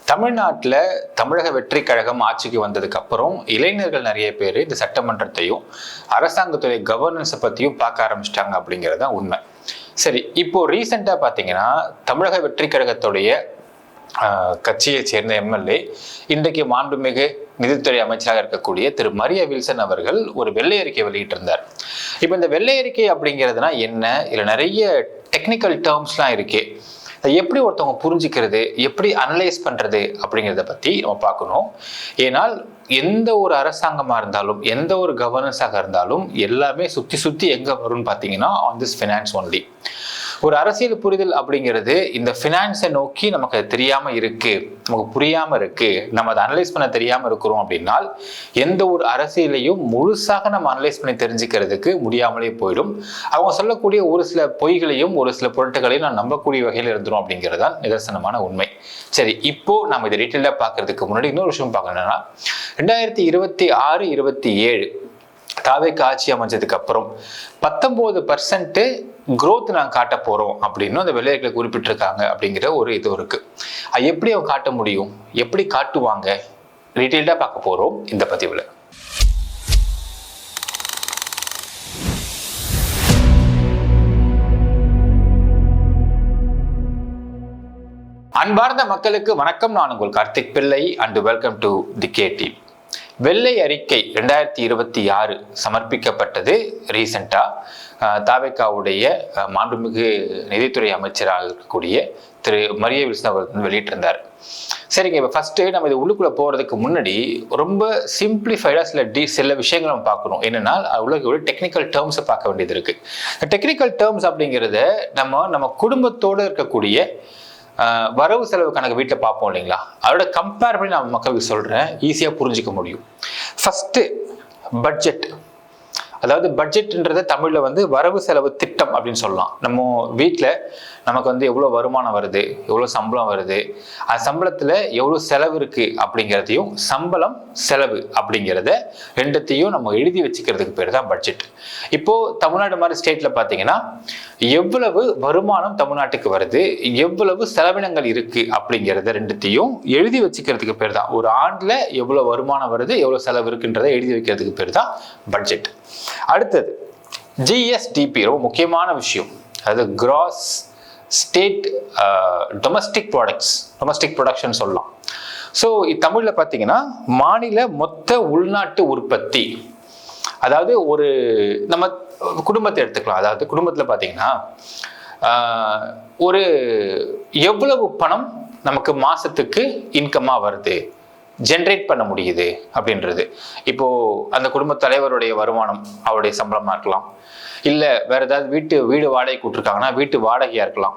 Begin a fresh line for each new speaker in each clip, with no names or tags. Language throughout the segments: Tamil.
தமிழ்நாட்டில் தமிழக வெற்றி கழகம் ஆட்சிக்கு வந்ததுக்கு அப்புறம் இளைஞர்கள் நிறைய பேர் இந்த சட்டமன்றத்தையும் அரசாங்கத்துடைய கவர்னன்ஸை பற்றியும் பார்க்க ஆரம்பிச்சிட்டாங்க அப்படிங்கிறது தான் உண்மை. சரி, இப்போ ரீசெண்டாக பார்த்தீங்கன்னா தமிழக வெற்றி கழகத்துடைய கட்சியை சேர்ந்த எம்எல்ஏ இன்றைக்கு மாண்புமிகு நிதித்துறை அமைச்சராக இருக்கக்கூடிய திரு மரிய வில்சன் அவர்கள் ஒரு வெள்ளை அறிக்கை வெளியிட்டிருந்தார். இப்போ இந்த வெள்ளை அறிக்கை அப்படிங்கிறதுனா என்ன, இதில் நிறைய டெக்னிக்கல் டேர்ம்ஸ்லாம் இருக்கு. எப்படி ஒருத்தவங்க புரிஞ்சுக்கிறது, எப்படி அனலைஸ் பண்றது அப்படிங்கிறத பத்தி நம்ம பார்க்கணும். ஏனால் எந்த ஒரு அரசாங்கமா இருந்தாலும் எந்த ஒரு கவர்னன்ஸாக இருந்தாலும் எல்லாமே சுத்தி சுத்தி எங்க வரும்னு பார்த்தீங்கன்னா ஆன் திஸ் ஃபினான்ஸ் ஒன்லி. ஒரு அரசியல் புரிதல் அப்படிங்கிறது இந்த ஃபினான்ஸை நோக்கி நமக்கு அது தெரியாம இருக்கு, நமக்கு புரியாம இருக்கு, நம்ம அதை அனலைஸ் பண்ண தெரியாம இருக்கிறோம் அப்படின்னா எந்த ஒரு அரசியலையும் முழுசாக நம்ம அனலைஸ் பண்ணி தெரிஞ்சுக்கிறதுக்கு முடியாமலே போயிடும். அவங்க சொல்லக்கூடிய ஒரு சில பொய்களையும் ஒரு சில பொருட்களையும் நான் நம்பக்கூடிய வகையில் இருந்துரும் அப்படிங்கிறது தான் நிதர்சனமான உண்மை. சரி, இப்போ நம்ம இதை டீட்டெயிலா பார்க்கறதுக்கு முன்னாடி இன்னொரு விஷயம் பார்க்கணும்னா 2026-27 தாவேக்கு ஆட்சி அமைச்சதுக்கு அப்புறம் 19% growth நாங்கள் காட்ட போறோம் அப்படின்னு அந்த வெள்ளையர்களை குறிப்பிட்டிருக்காங்க அப்படிங்கிற ஒரு இது இருக்கு. அது எப்படி அவங்க காட்ட முடியும், எப்படி காட்டுவாங்க, டீட்டெயில்டா பார்க்க போறோம் இந்த பதிவுல. அன்பார்ந்த மக்களுக்கு வணக்கம். நான் உங்கள் கார்த்திக் பிள்ளை அண்ட் வெல்கம் டு தி கேடி. வெள்ளை அறிக்கை 2026 சமர்ப்பிக்கப்பட்டது. ரீசெண்டா தாவேக்காவுடைய மாண்புமிகு நிதித்துறை அமைச்சராக இருக்கக்கூடிய திரு மரிய வில்சன் அவர்கள் வெளியிட்டிருந்தார். சரிங்க, இப்போ ஃபர்ஸ்ட் நம்ம இது உள்ளுக்குள்ள போறதுக்கு முன்னாடி ரொம்ப சிம்பிளிஃபைடா சில விஷயங்கள் நம்ம பார்க்கணும். என்னன்னா உலக டெக்னிக்கல் டேர்ம்ஸை பார்க்க வேண்டியது இருக்கு. டெக்னிக்கல் டேர்ம்ஸ் அப்படிங்கிறத நம்ம குடும்பத்தோடு இருக்கக்கூடிய வரவு செலவு கணக்கு வீட்டில் பார்ப்போம் இல்லைங்களா, அதோட கம்பேர் பண்ணி நான் மக்களுக்கு சொல்றேன், ஈஸியா புரிஞ்சுக்க முடியும். ஃபர்ஸ்ட் பட்ஜெட், அதாவது பட்ஜெட்ன்றத தமிழ்ல வரவு செலவு திட்டம் அப்படின்னு சொல்லலாம். நம்ம வீட்டில் நமக்கு எவ்வளோ வருமானம் வருது, எவ்வளோ சம்பளம் வருது, அந்த சம்பளத்தில் எவ்வளோ செலவு இருக்கு அப்படிங்கிறதையும் சம்பளம் செலவு அப்படிங்கிறத ரெண்டுத்தையும் நம்ம எழுதி வச்சுக்கிறதுக்கு பேர் தான் பட்ஜெட். இப்போ தமிழ்நாடு மாதிரி ஸ்டேட்ல பார்த்தீங்கன்னா எவ்வளவு வருமானம் தமிழ்நாட்டுக்கு வருது, எவ்வளவு செலவினங்கள் இருக்கு அப்படிங்கிறத ரெண்டுத்தையும் எழுதி வச்சுக்கிறதுக்கு பேர் தான், ஒரு ஆண்டுல எவ்வளவு வருமானம் வருது எவ்வளவு செலவு இருக்குன்றதை எழுதி வைக்கிறதுக்கு பேர் தான் பட்ஜெட். அடுத்தது ஜிஎஸ்டிபி, ரொம்ப முக்கியமான விஷயம். அது கிராஸ் ஸ்டேட் டொமஸ்டிக் ப்ராடக்ஷன் சொல்லலாம். ஸோ தமிழ்ல பார்த்தீங்கன்னா மாநில மொத்த உள்நாட்டு உற்பத்தி. அதாவது ஒரு நம்ம குடும்பத்தை எடுத்துக்கலாம். அதாவது குடும்பத்தில் பார்த்தீங்கன்னா ஒரு எவ்வளவு பணம் நமக்கு மாசத்துக்கு இன்கம்மா வருது, ஜென்ரேட் பண்ண முடியுது அப்படின்றது. இப்போ அந்த குடும்ப தலைவருடைய வருமானம், அவருடைய சம்பளமா இருக்கலாம், இல்ல வேற ஏதாவது வீடு வாடகை கொடுத்துருக்காங்கன்னா வீட்டு வாடகையா இருக்கலாம்,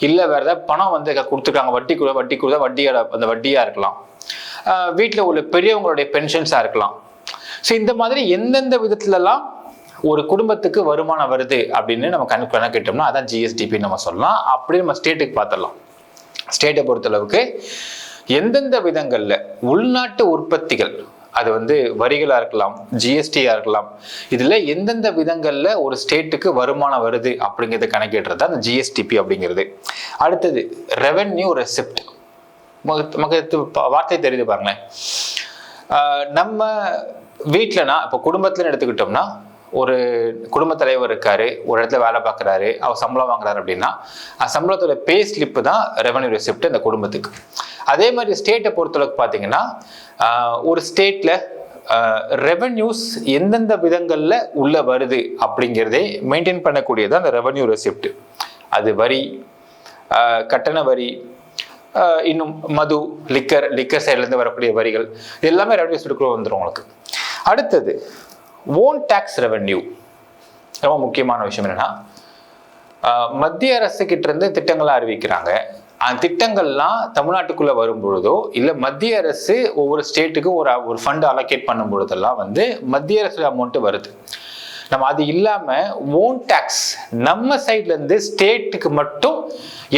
இல்ல வேற ஏதாவது பணம் கொடுத்துருக்காங்க வட்டி கொடுத்தா அந்த வட்டியா இருக்கலாம், வீட்டில் உள்ள பெரியவங்களுடைய பென்ஷன்ஸா இருக்கலாம். ஸோ இந்த மாதிரி எந்தெந்த விதத்துலலாம் ஒரு குடும்பத்துக்கு வருமானம் வருது அப்படின்னு நம்ம கணக்கிட்டோம்னா அதான் ஜிஎஸ்டிபி நம்ம சொல்லலாம். அப்படி நம்ம ஸ்டேட்டுக்கு பார்த்துடலாம். ஸ்டேட்டை பொறுத்தளவுக்கு எந்தெந்த விதங்கள்ல உள்நாட்டு உற்பத்திகள், அது வரிகளா இருக்கலாம், ஜிஎஸ்டியா இருக்கலாம், இதுல எந்தெந்த விதங்கள்ல ஒரு ஸ்டேட்டுக்கு வருமானம் வருது அப்படிங்கிறத கணக்கிடுறது அந்த ஜிஎஸ்டிபி அப்படிங்கிறது. அடுத்தது ரெவென்யூ ரெசிப்ட். வார்த்தை தெரியுது பாருங்களேன். நம்ம வீட்டிலனா இப்போ குடும்பத்துல எடுத்துக்கிட்டோம்னா ஒரு குடும்ப தலைவர் இருக்காரு, ஒரு இடத்துல வேலை பார்க்குறாரு, அவர் சம்பளம் வாங்குறாரு அப்படின்னா சம்பளத்தோட பே ஸ்லிப்பு தான் ரெவன்யூ ரெசிப்ட் அந்த குடும்பத்துக்கு. அதே மாதிரி ஸ்டேட்டை பொறுத்தளவுக்கு பார்த்தீங்கன்னா ஒரு ஸ்டேட்ல ரெவன்யூஸ் எந்தெந்த விதங்கள்ல உள்ள வருது அப்படிங்கிறதே மெயின்டைன் பண்ணக்கூடியது அந்த ரெவன்யூ ரெசிப்ட். அது வரி, கட்டண வரி, இன்னும் மது, லிக்கர் சைட்லேருந்து வரக்கூடிய வரிகள், இது எல்லாமே ரெவன்யூ ரெசிப்டுக்குள்ள வந்துடும் உங்களுக்கு. அடுத்தது ஓன் டாக்ஸ் ரெவென்யூ. ரொம்ப முக்கியமான விஷயம் என்னன்னா மத்திய அரசு கிட்ட இருந்து திட்டங்களை அறிவிக்கிறாங்க. அந்த திட்டங்கள்லாம் தமிழ்நாட்டுக்குள்ள வரும் பொழுதோ இல்ல மத்திய அரசு ஒவ்வொரு ஸ்டேட்டுக்கும் ஒரு ஃபண்ட் அலோகேட் பண்ணும் பொழுதெல்லாம் மத்திய அரசு அமௌண்ட் வருது. நம்ம அது இல்லாம ஓன் டாக்ஸ் நம்ம சைட்ல இருந்து ஸ்டேட்டுக்கு மட்டும்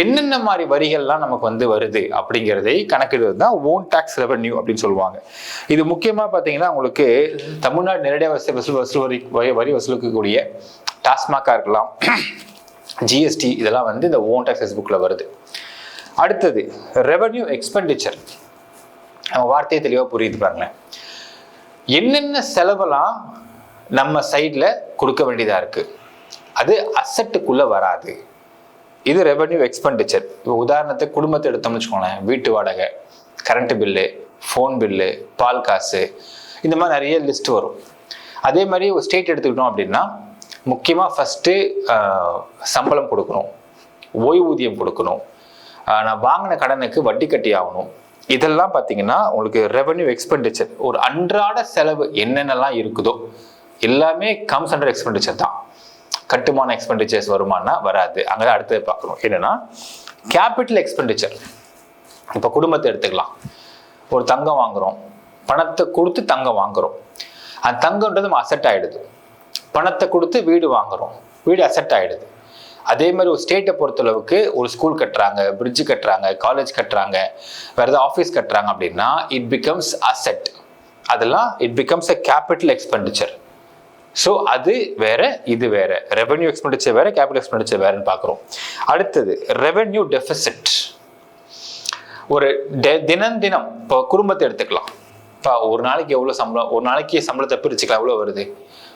என்னென்ன மாதிரி வரிகள்லாம் நமக்கு வருது அப்படிங்கிறதை கணக்கிடுவது தான் ஓன் டாக்ஸ் ரெவென்யூ அப்படின்னு சொல்லுவாங்க. இது முக்கியமா பாத்தீங்கன்னா உங்களுக்கு தமிழ்நாடு நேரடியாக வரி வசூலிக்கக்கூடிய டாஸ்மாகா இருக்கலாம், ஜிஎஸ்டி, இதெல்லாம் இந்த ஓன் டாக்ஸ் புக்ல வருது. அடுத்தது ரெவென்யூ எக்ஸ்பெண்டிச்சர். நம்ம வார்த்தையை தெளிவாக புரியுது பாருங்களேன். என்னென்ன செலவெல்லாம் நம்ம சைடில் கொடுக்க வேண்டியதாக இருக்குது, அது அசட்டுக்குள்ளே வராது. இது ரெவென்யூ எக்ஸ்பெண்டிச்சர். இப்போ உதாரணத்துக்கு குடும்பத்தை எடுத்தோம்னு வச்சுக்கோங்களேன், வீட்டு வாடகை, கரண்ட் பில்லு, ஃபோன் பில்லு, பால் காசு, இந்த மாதிரி நிறைய லிஸ்ட் வரும். அதே மாதிரி ஒரு ஸ்டேட் எடுத்துக்கிட்டோம் அப்படின்னா முக்கியமாக ஃபஸ்ட்டு சம்பளம் கொடுக்கணும், ஓய்வூதியம் கொடுக்கணும், நான் வாங்கின கடனுக்கு வட்டி கட்டி ஆகணும். இதெல்லாம் பார்த்தீங்கன்னா உங்களுக்கு ரெவென்யூ எக்ஸ்பெண்டிச்சர். ஒரு அன்றாட செலவு என்னென்னலாம் இருக்குதோ எல்லாமே கம்ஸ் அண்டர் எக்ஸ்பெண்டிச்சர் தான். கட்டுமான எக்ஸ்பெண்டிச்சர்ஸ் வருமானா வராது. அங்கே அடுத்தது பார்க்கணும் என்னன்னா கேபிட்டல் எக்ஸ்பெண்டிச்சர். இப்போ குடும்பத்தை எடுத்துக்கலாம். ஒரு தங்கம் வாங்குறோம், பணத்தை கொடுத்து தங்கம் வாங்குறோம், அந்த தங்கம்ன்றது நம்ம அசெட் ஆகிடுது. பணத்தை கொடுத்து வீடு வாங்குறோம், வீடு அசெட் ஆகிடுது. அதே மாதிரி ஒரு ஸ்டேட்டை பொறுத்தளவுக்கு ஒரு ஸ்கூல் கட்டுறாங்க, பிரிட்ஜ் கட்டுறாங்க, காலேஜ் கட்டுறாங்க, வேறு ஏதாவது ஆஃபீஸ் கட்டுறாங்க அப்படின்னா இட் பிகம்ஸ் அசெட். அதெல்லாம் it becomes a capital expenditure. So அது வேற, இது வேற. ரெவென்யூ எக்ஸ்பெண்டிச்சர் வேற, கேபிட்டல் எக்ஸ்பெண்டிச்சர் வேறன்னு பார்க்குறோம். அடுத்தது ரெவென்யூ டெபிசிட். ஒரு தினம் இப்போ குடும்பத்தை எடுத்துக்கலாம். இப்போ ஒரு நாளைக்கு எவ்வளோ சம்பளம், ஒரு நாளைக்கு சம்பளத்தை பிரிச்சுக்கலாம், எவ்வளோ வருது,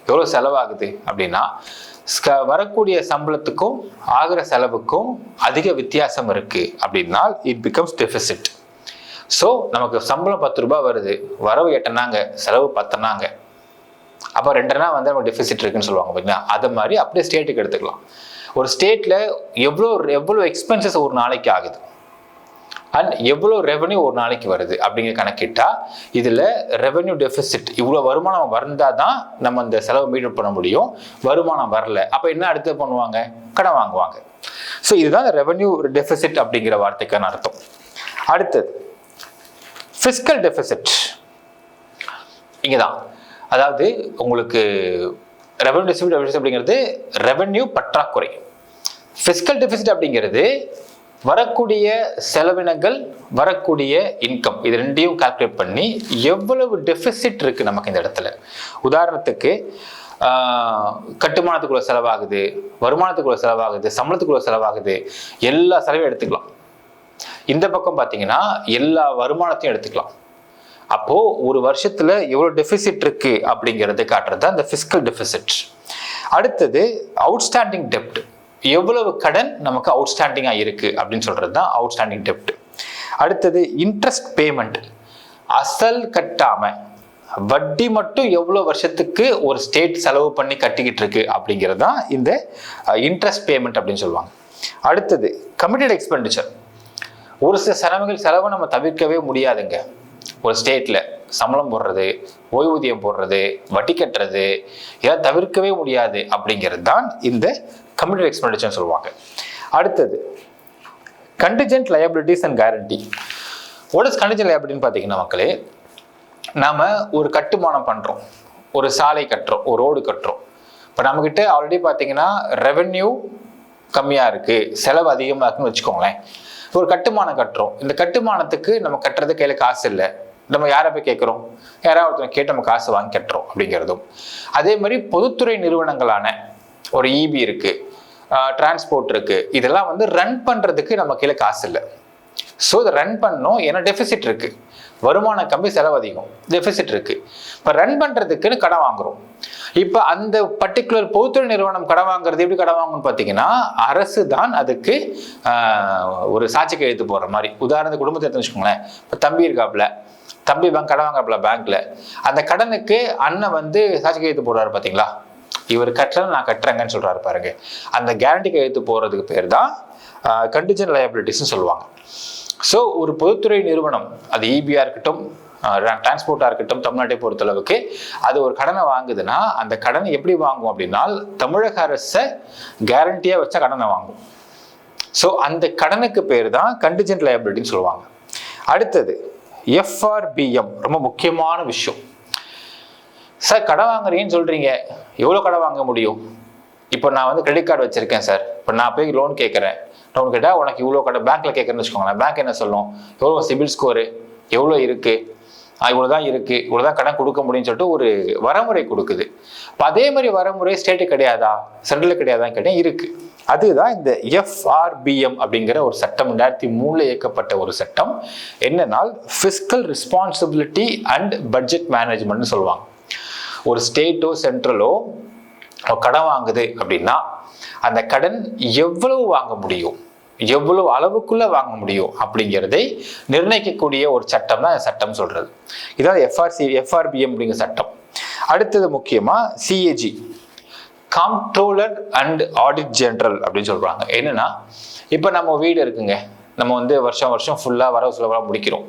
எவ்வளோ செலவாகுது அப்படின்னா வரக்கூடிய சம்பளத்துக்கும் ஆகிற செலவுக்கும் அதிக வித்தியாசம் இருக்கு அப்படின்னா இட் பிகம்ஸ் டெபிசிட். ஸோ நமக்கு சம்பளம் 10 ரூபாய் வருது, வரவு 8 செலவு 10. அப்போ 2 வந்து நம்ம டெபிசிட் இருக்குன்னு சொல்லுவாங்க பார்த்தீங்கன்னா, அதை மாதிரி அப்படியே ஸ்டேட்டுக்கு எடுத்துக்கலாம். ஒரு ஸ்டேட்ல எவ்வளோ எக்ஸ்பென்சஸ் ஒரு நாளைக்கு ஆகுது அண்ட் எவ்வளோ ரெவென்யூ ஒரு நாளைக்கு வருது அப்படிங்கிற கணக்கிட்டா இதில் ரெவென்யூ டெபிசிட், இவ்வளோ வருமானம் வந்தால் தான் நம்ம இந்த செலவை மீட் பண்ண முடியும். வருமானம் வரல அப்போ என்ன அடுத்து பண்ணுவாங்க, கடன் வாங்குவாங்க. ஸோ இதுதான் ரெவென்யூ டெபிசிட் அப்படிங்கிற வார்த்தைக்கான அர்த்தம். அடுத்தது ஃபிஸ்கல் டெபிசிட். இங்கே தான், அதாவது உங்களுக்கு ரெவென்யூ டெபிசிட் அப்படிங்கிறது ரெவென்யூ பற்றாக்குறை. ஃபிஸ்கல் டெபிசிட் அப்படிங்கிறது வரக்கூடிய செலவினங்கள், வரக்கூடிய இன்கம், இது ரெண்டையும் கால்குலேட் பண்ணி எவ்வளவு டெபிசிட் இருக்கு நமக்கு இந்த இடத்துல. உதாரணத்துக்கு கட்டுமானத்துக்குள்ள செலவாகுது, வருமானத்துக்குள்ள செலவாகுது, சம்பளத்துக்குள்ள செலவாகுது, எல்லா செலவையும் எடுத்துக்கலாம். இந்த பக்கம் பார்த்தீங்கன்னா எல்லா வருமானத்தையும் எடுத்துக்கலாம். அப்போ ஒரு வருஷத்துல எவ்வளவு டெபிசிட் இருக்கு அப்படிங்கிறது காட்டுறது தான் இந்த ஃபிஸ்கல் டெபிசிட். அடுத்தது அவுட்ஸ்டாண்டிங் டெப்ட். எவ்வளவு கடன் நமக்கு அவுட்ஸ்டாண்டிங்கா இருக்கு அப்படின்னு சொல்றது தான் அவுட்ஸ்டாண்டிங் டெப்ட். அடுத்தது இன்ட்ரெஸ்ட் பேமெண்ட். அசல் கட்டாம வட்டி மட்டும் எவ்வளவு வருஷத்துக்கு ஒரு ஸ்டேட் செலவு பண்ணி கட்டிக்கிட்டு இருக்கு அப்படிங்கிறது தான் இந்த இன்ட்ரெஸ்ட் பேமெண்ட் அப்படின்னு சொல்லுவாங்க. அடுத்தது கமிட்டட் எக்ஸ்பெண்டிச்சர். ஒரு சில செலவை நம்ம தவிர்க்கவே முடியாதுங்க. ஒரு ஸ்டேட்ல சம்பளம் போடுறது, ஓய்வூதியம் போடுறது, வட்டி கட்டுறது, இதெல்லாம் தவிர்க்கவே முடியாது அப்படிங்கிறது தான் இந்த கமிட்டட் எக்ஸ்பெண்டிச்சர் சொல்லுவாங்க. அடுத்தது contingent liabilities and guarantee. What is contingent லயபிலிட்டின்னு பார்த்தீங்கன்னா மக்களே, நாம ஒரு கட்டுமானம் பண்றோம், ஒரு சாலை கட்டுறோம், ஒரு ரோடு கட்டுறோம். இப்போ நம்மகிட்ட ஆல்ரெடி பார்த்தீங்கன்னா ரெவென்யூ கம்மியா இருக்கு, செலவு அதிகமாக இருக்குன்னு வச்சுக்கோங்களேன். ஒரு கட்டுமானம் கட்டுறோம், இந்த கட்டுமானத்துக்கு நம்ம கட்டுறது கையில காசு இல்லை, நம்ம யாரை போய் கேட்குறோம், யாராவது ஒருத்தர் கேட்டு நம்ம காசு வாங்கி கட்டுறோம் அப்படிங்கிறதும். அதே மாதிரி பொதுத்துறை நிறுவனங்களான ஒரு இபி இருக்கு, டிரான்ஸ்போர்ட் இருக்கு, இதெல்லாம் வந்து ரன் பண்றதுக்கு நம்ம கையில காசு இல்லை. ஸோ இதை ரன் பண்ணணும், ஏன்னா டெபிசிட் இருக்கு, வருமானம் கம்மி செலவு அதிகம், டெபிசிட் இருக்கு. இப்போ ரன் பண்றதுக்குன்னு கடன் வாங்குறோம். இப்போ அந்த பர்டிகுலர் பொதுத்துறை நிறுவனம் கடன் வாங்குறது எப்படி கடன் வாங்கணும்னு பார்த்தீங்கன்னா, அரசு தான் அதுக்கு ஒரு சாட்சி கையெழுத்து போடுற மாதிரி. உதாரணத்துக்கு குடும்பத்தை எடுத்து வச்சுக்கோங்களேன். இப்போ தம்பி இருக்காப்புல, தம்பி கடன் வாங்கப்பல பேங்க்ல, அந்த கடனுக்கு அண்ணன் வந்து சாட்சி கையெழுத்து போடுறாரு பார்த்தீங்களா, இவர் கட்டுறேன் நான் கட்டுறேங்கன்னு சொல்றாரு பாருங்க. அந்த கேரண்டி கையெழுத்து போடுறதுக்கு பேர் தான் கண்டிஜென்ட் லயபிலிட்டிஸ்ன்னு சொல்லுவாங்க. ஸோ ஒரு பொதுத்துறை நிறுவனம், அது இபியா இருக்கட்டும், டிரான்ஸ்போர்ட்டா இருக்கட்டும், தமிழ்நாட்டை பொறுத்தளவுக்கு அது ஒரு கடனை வாங்குதுன்னா அந்த கடனை எப்படி வாங்கும் அப்படின்னா தமிழக அரசை கேரண்டியா வச்சா கடனை வாங்கும். ஸோ அந்த கடனுக்கு பேர் தான் கண்டிஜென்ட் லயபிலிட்டின்னு சொல்லுவாங்க. அடுத்தது எஃப்ஆர்பிஎம், ரொம்ப முக்கியமான விஷயம். சார் கடன் வாங்குறீங்கன்னு சொல்றீங்க, எவ்வளோ கடன் வாங்க முடியும்? இப்போ நான் வந்து கிரெடிட் கார்டு வச்சிருக்கேன் சார், இப்போ நான் போய் லோன் கேட்குறேன், லோன் கேட்டால் உனக்கு இவ்வளோ கடன் பேங்க்ல கேட்குறேன்னு வச்சுக்கோங்களேன். பேங்க் என்ன சொல்லும், எவ்வளோ சிபில் ஸ்கோரு, எவ்வளோ இருக்கு, இவ்வளோதான் இருக்கு, இவ்வளோதான் கடன் கொடுக்க முடியும்னு சொல்லிட்டு ஒரு வரமுறை கொடுக்குது. இப்போ அதே மாதிரி வரமுறை ஸ்டேட்டு கிடையாதா, சென்ட்ரல் கிடையாதான்னு கேட்டேன், இருக்கு. அதுதான் இந்த FRBM அப்படிங்கிற ஒரு சட்டம் 2003 இயக்கப்பட்ட ஒரு சட்டம். என்னன்னா ஃபிஸ்கல் ரெஸ்பான்சிபிலிட்டி அண்ட் பட்ஜெட் மேனேஜ்மெண்ட்னு சொல்லுவாங்க. ஒரு ஸ்டேட்டோ சென்ட்ரலோ கடன் வாங்குது அப்படின்னா அந்த கடன் எவ்வளவு வாங்க முடியும், எவ்வளவு அளவுக்குள்ள வாங்க முடியும் அப்படிங்கிறதை நிர்ணயிக்கக்கூடிய ஒரு சட்டம் தான் சட்டம் சொல்றது. இதான் FRBM அப்படிங்கிற சட்டம். அடுத்தது முக்கியமா CAG, காம்ப்ட்ரோலர் அண்ட் ஆடிட் ஜெனரல் அப்படின்னு சொல்றாங்க. என்னன்னா இப்போ நம்ம வீடு இருக்குங்க, நம்ம வந்து வருஷம் வருஷம் ஃபுல்லாக வரவு செலவெல்லாம் முடிக்கிறோம்.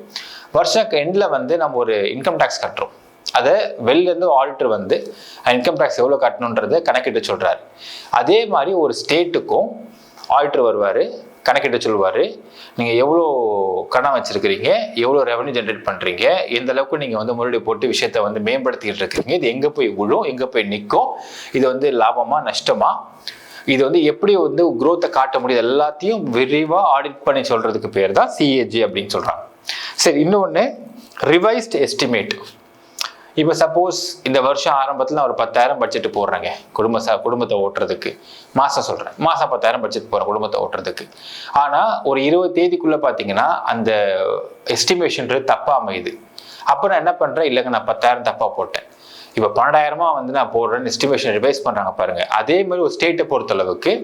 வருஷம் எண்டில் வந்து நம்ம ஒரு இன்கம் டேக்ஸ் கட்டுறோம். அதை வெளிலேருந்து ஆடிட்டர் வந்து இன்கம் டேக்ஸ் எவ்வளோ கட்டணுன்றதை கணக்கிட்டு சொல்கிறாரு. அதே மாதிரி ஒரு ஸ்டேட்டுக்கும் ஆடிட்டர் வருவார், கணக்கிட்டு சொல்லுவார், நீங்கள் எவ்வளோ கடன் வச்சுருக்கிறீங்க, எவ்வளோ ரெவன்யூ ஜென்ரேட் பண்ணுறீங்க, எந்த அளவுக்கு நீங்கள் வந்து முன்னாடி போட்டு விஷயத்தை வந்து மேம்படுத்திக்கிட்டு இருக்கீங்க, இது எங்கே போய் விழும், எங்கே போய் நிற்கும், இது வந்து லாபமா நஷ்டமா, இது வந்து எப்படி வந்து குரோத்தை காட்ட முடியுது, எல்லாத்தையும் விரிவாக ஆடிட் பண்ணி சொல்கிறதுக்கு பேர் தான் CAG அப்படின்னு சொல்கிறாங்க. சரி, இன்னொன்று ரிவைஸ்ட் எஸ்டிமேட். இப்போ சப்போஸ் இந்த வருஷம் ஆரம்பத்தில் நான் ஒரு 10,000 பட்ஜெட் போடுறேங்க குடும்பத்தை ஓட்டுறதுக்கு, மாதம் சொல்கிறேன், மாதம் 10,000 பட்ஜெட் போடுறேன் குடும்பத்தை ஓட்டுறதுக்கு. ஆனால் ஒரு 20 தேதிக்குள்ளே பார்த்தீங்கன்னா அந்த எஸ்டிமேஷன்றது தப்பாக அமையுது. அப்போ நான் என்ன பண்ணுறேன், இல்லைங்க நான் 10,000 தப்பாக போட்டேன், இப்போ 12,000 வந்து நான் போடுறேன்னு எஸ்டிமேஷன் ரிவைஸ் பண்ணுறாங்க பாருங்கள். அதே மாதிரி ஒரு ஸ்டேட்டை பொறுத்தளவுக்கு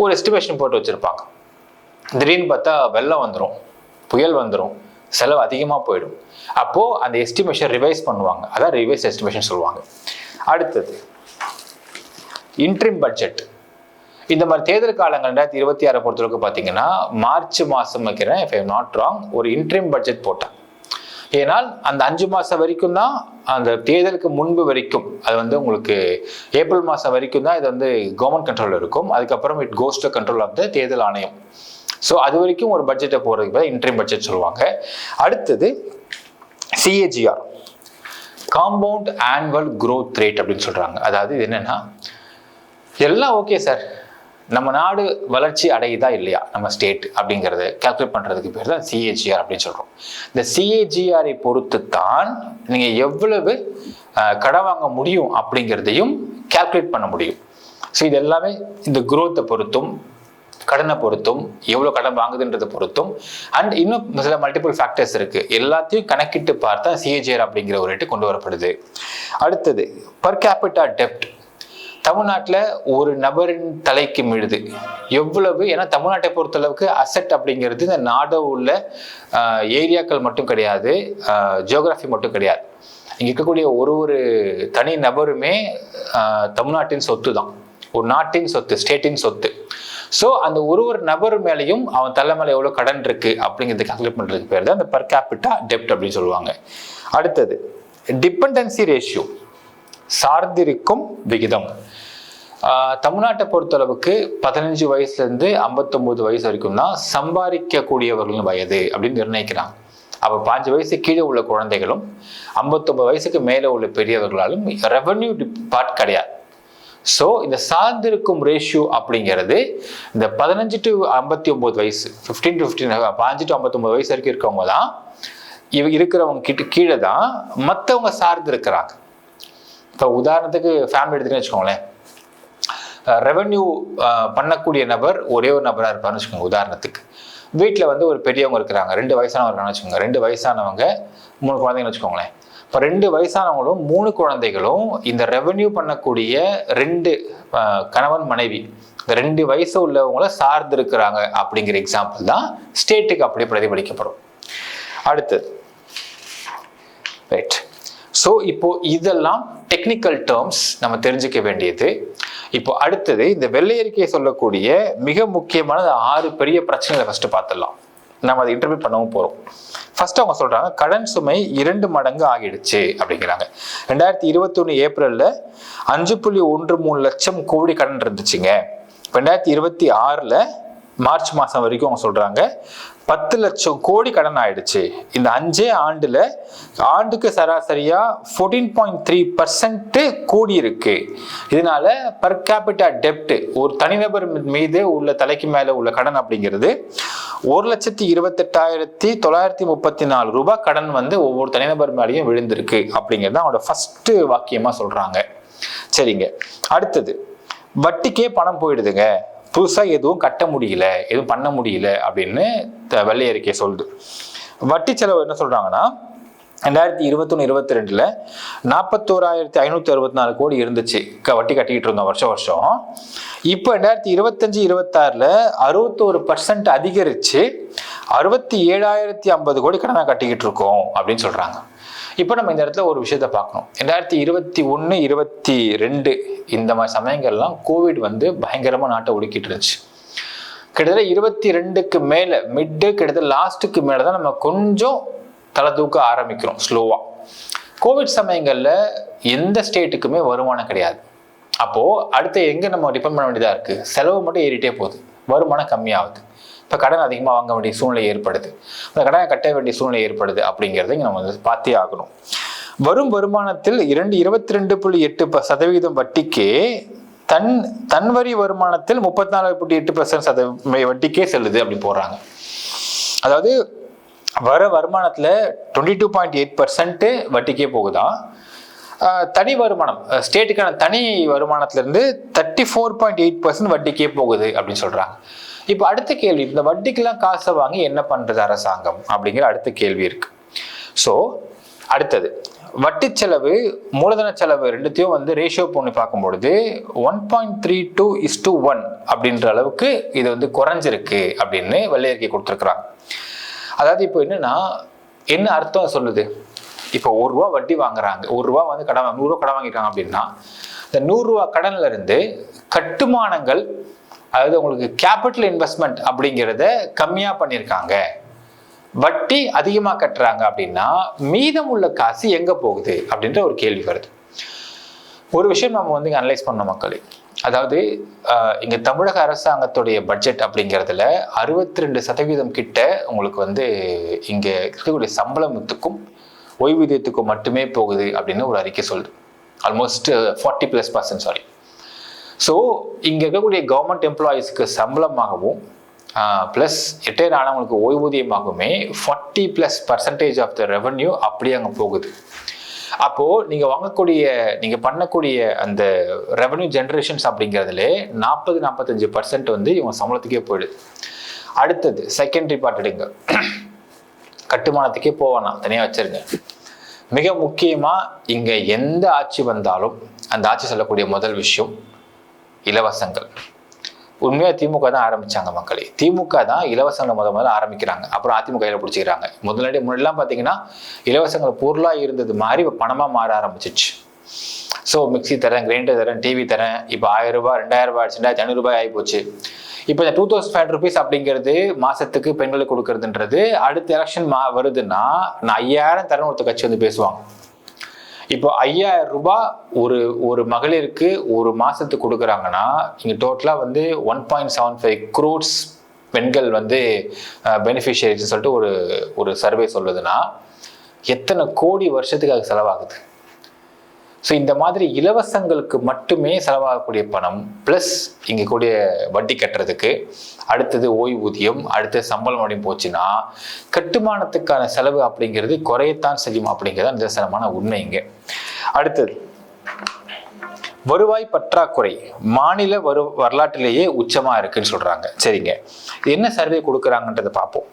ஒரு எஸ்டிமேஷன் போட்டு வச்சுருப்பாங்க. திடீர்னு பார்த்தா வெள்ளம் வந்துடும், புயல் வந்துடும், செலவு அதிகமாக போயிடும். அப்போது அந்த எஸ்டிமேஷன் ரிவைஸ் பண்ணுவாங்க, அதான் ரிவைஸ் எஸ்டிமேஷன் சொல்லுவாங்க. அடுத்தது இன்ட்ரிம் பட்ஜெட். இந்த மாதிரி தேர்தல் காலங்கள் 2026 பொறுத்தளவுக்கு பார்த்தீங்கன்னா மார்ச் மாதம் வைக்கிறேன், if I am not wrong, ஒரு இன்ட்ரிம் பட்ஜெட் போட்டாங்க. ஏன்னால் அந்த 5 மாதம் வரைக்கும் தான், அந்த தேர்தலுக்கு முன்பு வரைக்கும், அது வந்து உங்களுக்கு ஏப்ரல் மாதம் வரைக்கும் தான் இது வந்து கவர்மெண்ட் கண்ட்ரோல் இருக்கும். அதுக்கப்புறம் it goes to control of the தேர்தல் ஆணையம். ஸோ அது வரைக்கும் ஒரு பட்ஜெட்டை போடுறதுக்கு தான் இன்ட்ரிம் பட்ஜெட் சொல்லுவாங்க. அடுத்தது CAGR, compound annual growth rate அப்படின்னு சொல்றாங்க. அதாவது இது என்னன்னா, எல்லாம் ஓகே சார், நம்ம நாடு வளர்ச்சி அடையுதா இல்லையா நம்ம ஸ்டேட் அப்படிங்கிறத கால்குலேட் பண்றதுக்கு பேர் தான் CAGR அப்படின்னு சொல்றோம். இந்த CAGR-ஐ பொறுத்து தான் நீங்க எவ்வளவு கடன் வாங்க முடியும் அப்படிங்கிறதையும் கால்குலேட் பண்ண முடியும். ஸோ இது எல்லாமே இந்த growth-ஐ பொறுத்தும், கடனை பொறுத்தும், எவ்வளோ கடன் வாங்குதுன்றதை பொறுத்தும், அண்ட் இன்னும் சில மல்டிபிள் ஃபேக்டர்ஸ் இருக்கு. எல்லாத்தையும் கணக்கிட்டு பார்த்தா CAGR அப்படிங்கிற ஒரு ரேட்டு கொண்டு வரப்படுது. அடுத்தது பர் கேபிட்டா டெப்ட். தமிழ்நாட்டில் ஒரு நபரின் தலைக்கு மீது எவ்வளவு, ஏன்னா தமிழ்நாட்டை பொறுத்தளவுக்கு அசெட் அப்படிங்கிறது இந்த நாடு உள்ள ஏரியாக்கள் மட்டும் கிடையாது, ஜியோகிராஃபி மட்டும் கிடையாது. இங்கே இருக்கக்கூடிய ஒரு தனி நபருமே தமிழ்நாட்டின் சொத்து தான், ஒரு நாட்டின் சொத்து, ஸ்டேட்டின் சொத்து. ஸோ அந்த ஒரு நபர் மேலேயும் அவன் தலை மேலே எவ்வளோ கடன் இருக்கு அப்படிங்கிறது கால்குலேட் பண்ணுறதுக்கு பேர் தான் இந்த பர் கேபிட்டா டெப்ட் அப்படின்னு சொல்லுவாங்க. அடுத்தது டிபெண்டன்சி ரேஷியோ, சார்ந்திருக்கும் விகிதம். தமிழ்நாட்டை பொறுத்தளவுக்கு 15 வயசுலேருந்து 59 வயசு வரைக்கும் தான் சம்பாதிக்கக்கூடியவர்களின் வயது அப்படின்னு நிர்ணயிக்கிறாங்க. அப்போ 5 வயசு கீழே உள்ள குழந்தைகளும் 59 வயசுக்கு மேலே உள்ள பெரியவர்களாலும் ரெவன்யூ பார்ட் கிடையாது. ஸோ இந்த சார்ந்திருக்கும் ரேஷியோ அப்படிங்கிறது இந்த 15 to 59 வயசு, 15 to 59 வயசு வரைக்கும் இருக்கவங்க தான் இருக்கிறவங்க கீழே தான் மற்றவங்க சார்ந்து இருக்கிறாங்க. இப்போ உதாரணத்துக்கு ஃபேமிலி எடுத்துன்னு வச்சுக்கோங்களேன், ரெவன்யூ பண்ணக்கூடிய நபர் ஒரே ஒரு நபராக இருப்பார்னு வச்சுக்கோங்க. உதாரணத்துக்கு வீட்டில் வந்து ஒரு பெரியவங்க இருக்கிறாங்க, 2 வயசானவங்க இருக்காங்கன்னு வச்சுக்கோங்க. 2 வயசானவங்க 3 குழந்தைங்கன்னு வச்சுக்கோங்களேன். இப்போ 2 வயசானவங்களும் 3 குழந்தைகளும் இந்த ரெவன்யூ பண்ணக்கூடிய 2 கணவன் மனைவி, இந்த 2 வயசு உள்ளவங்கள சார்ந்து இருக்கிறாங்க அப்படிங்கிற எக்ஸாம்பிள் தான் ஸ்டேட்டுக்கு அப்படி பிரதிபலிக்கப்படும். அடுத்தது ரைட். ஸோ இப்போ இதெல்லாம் டெக்னிக்கல் டேர்ம்ஸ் நம்ம தெரிஞ்சுக்க வேண்டியது. இப்போ அடுத்தது இந்த வெள்ளை அறிக்கையை சொல்லக்கூடிய மிக முக்கியமான 6 பெரிய பிரச்சனைகளை ஃபர்ஸ்ட் பார்த்துடலாம். நம்ம அதை இன்டர்வியூ பண்ணவும் போறோம். ஃபர்ஸ்ட் அவங்க சொல்றாங்க கடன் சுமை 2 மடங்கு ஆகிடுச்சு அப்படிங்கிறாங்க. 2021 ஏப்ரல்ல 5.13 லட்சம் கோடி கடன் இருந்துச்சுங்க. 2026ல மார்ச் மாசம் வரைக்கும் அவங்க சொல்றாங்க 10 லட்சம் கோடி கடன் ஆயிடுச்சு. இந்த 5 ஆண்டுல ஆண்டுக்கு சராசரியா 14.3% கூடி இருக்கு. இதனால பர் கேபிட்டா டெப்ட், ஒரு தனிநபர் மீது உள்ள தலைக்கு மேல உள்ள கடன் அப்படிங்கிறது 1,28,934 ரூபாய் கடன் வந்து ஒவ்வொரு தனிநபர் மேலேயும் விழுந்திருக்கு அப்படிங்கிறது அவனோட ஃபர்ஸ்ட் வாக்கியமா சொல்றாங்க. சரிங்க. அடுத்தது வட்டிக்கே பணம் போயிடுதுங்க, புதுசாக எதுவும் கட்ட முடியல, எதுவும் பண்ண முடியல அப்படின்னு வெள்ளை அறிக்கை சொல்லுது. வட்டி செலவு என்ன சொல்றாங்கன்னா 2021-22 41,564 கோடி இருந்துச்சு, வட்டி கட்டிக்கிட்டு இருந்தோம் வருஷம். இப்போ 2025-26 61% அதிகரிச்சு 67,050 கோடி கடனை கட்டிக்கிட்டு இருக்கோம் அப்படின்னு சொல்றாங்க. இப்போ நம்ம இந்த இடத்துல ஒரு விஷயத்த பார்க்கணும். 2021-22 இந்த மாதிரி சமயங்கள்லாம் கோவிட் வந்து பயங்கரமா நாட்டை ஒடுக்கிட்டு இருந்துச்சு. கிட்டத்தட்ட 22க்கு மேல கிட்டத்தட்ட லாஸ்ட்டுக்கு மேலதான் நம்ம கொஞ்சம் தலை தூக்க ஆரம்பிக்கிறோம் ஸ்லோவா. கோவிட் சமயங்கள்ல எந்த ஸ்டேட்டுக்குமே வருமானம் கிடையாது. அப்போ அடுத்து எங்க நம்ம டிபெண்ட் பண்ண வேண்டியதா இருக்கு? செலவு மட்டும் ஏறிட்டே போகுது, வருமானம் கம்மியாகுது. இப்போ கடன் அதிகமாக வாங்க வேண்டிய சூழ்நிலை ஏற்படுது, அந்த கடனை கட்ட வேண்டிய சூழ்நிலை ஏற்படுது. அப்படிங்கிறத நம்ம வந்து பார்த்தே ஆகணும். வரும் வருமானத்தில் 22.8% வட்டிக்கே தன் வரி வருமானத்தில் 34.8% வட்டிக்கே செல்லுது அப்படி போடுறாங்க. அதாவது வர வருமானத்துல 22.8% வட்டிக்கே போகுதான். தனி வருமானம், ஸ்டேட்டுக்கான தனி வருமானத்துல இருந்து 34.8% வட்டிக்கே போகுது அப்படின்னு சொல்றாங்க. இப்போ அடுத்த கேள்வி, இந்த வட்டிக்கெல்லாம் காசை வாங்கி என்ன பண்றது அரசாங்கம் அப்படிங்கிற அடுத்த கேள்வி இருக்கு. ஸோ அடுத்தது வட்டி செலவு மூலதன செலவு ரெண்டுத்தையும் வந்து ரேஷியோ பண்ணி பார்க்கும்பொழுது 1.32:1 அப்படின்ற அளவுக்கு இது வந்து குறைஞ்சிருக்கு அப்படின்னு வெள்ளை அறிக்கை கொடுத்துருக்குறாங்க. அதாவது இப்போ என்னன்னா, என்ன அர்த்தம் சொல்லுது? இப்போ ₹1 வட்டி வாங்குறாங்க, ₹1 வந்து கடன், ₹100 கடன் வாங்கிட்டாங்க அப்படின்னா இந்த ₹100 கடன்ல இருந்து கட்டுமானங்கள், அதாவது உங்களுக்கு கேபிட்டல் இன்வெஸ்ட்மெண்ட் அப்படிங்கிறத கம்மியா பண்ணியிருக்காங்க, வட்டி அதிகமாக கட்டுறாங்க அப்படின்னா மீதம் உள்ள காசு எங்க போகுது அப்படின்ற ஒரு கேள்வி வருது. ஒரு விஷயம் நம்ம வந்து அனலைஸ் பண்ண மக்களே, அதாவது இங்க தமிழக அரசாங்கத்துடைய பட்ஜெட் அப்படிங்கிறதுல 62% கிட்ட உங்களுக்கு வந்து இங்க இருக்கக்கூடிய சம்பளத்துக்கும் ஓய்வூதியத்துக்கும் மட்டுமே போகுது அப்படின்னு ஒரு அறிக்கை சொல்லுது. Almost 40+%, sorry. ஸோ இங்க இருக்கக்கூடிய கவர்மெண்ட் எம்ப்ளாயீஸ்க்கு சம்பளமாகவும் பிளஸ் ரிட்டையர் ஆனவங்களுக்கு ஓய்வூதியமாகவுமே 40+% ஆஃப் த ரெவன்யூ அப்படியே அங்கே போகுது. அப்போ நீங்க பண்ணக்கூடிய அந்த ரெவன்யூ ஜென்ரேஷன்ஸ் அப்படிங்கிறதுல 40-45% வந்து இவங்க சம்பளத்துக்கே போயிடுது. அடுத்தது செகண்டரி பார்ட் எடுங்க, கட்டுமானத்துக்கே போவானா தனியாக வச்சிருங்க. மிக முக்கியமா இங்க எந்த ஆட்சி வந்தாலும் அந்த ஆட்சி சொல்லக்கூடிய முதல் விஷயம் இலவசங்கள். உண்மையாக திமுக தான் ஆரம்பிச்சாங்க மக்களே. திமுக தான் இலவசங்களை முதல்ல ஆரம்பிக்கிறாங்க, அப்புறம் அதிமுக கையில் பிடிச்சிக்கிறாங்க. முன்னாடிலாம் பார்த்தீங்கன்னா இலவசங்கள் பொருளாக இருந்தது மாதிரி இப்போ பணமாக மாற ஆரம்பிச்சிச்சு. ஸோ மிக்சி தரேன், கிரைண்டர் தரேன், டிவி தரேன், இப்போ ₹1000 ₹2000 ₹2500 ஆகி போச்சு. இப்போ இந்த 2500 rupees அப்படிங்கிறது மாசத்துக்கு பெண்களுக்கு கொடுக்கறதுன்றது அடுத்த எலெக்ஷன் வருதுன்னா நான் 5000 தரேன்னு ஒருத்தர் கட்சி வந்து பேசுவாங்க. இப்போ ₹5000 ஒரு மகளிருக்கு ஒரு மாசத்துக்கு கொடுக்குறாங்கன்னா இங்க டோட்டலா வந்து 1.75 crores பெண்கள் வந்து பெனிஃபிஷியரிஸ் சொல்லிட்டு ஒரு சர்வே சொல்லுதுன்னா எத்தனை கோடி வருஷத்துக்கு அது செலவாகுது. ஸோ இந்த மாதிரி இலவசங்களுக்கு மட்டுமே செலவாகக்கூடிய பணம் பிளஸ் இங்கே கூடிய வட்டி கட்டுறதுக்கு, அடுத்தது ஓய்வூதியம், அடுத்தது சம்பளம் அப்படின்னு போச்சுன்னா கட்டுமானத்துக்கான செலவு அப்படிங்கிறது குறையத்தான் செய்யும் அப்படிங்கிறது நிதர்சனமான உண்மை. இங்கே அடுத்தது வருவாய் பற்றாக்குறை மாநில வரலாற்றிலேயே உச்சமா இருக்குன்னு சொல்றாங்க. சரிங்க, என்ன சர்வே கொடுக்குறாங்கன்றதை பார்ப்போம்.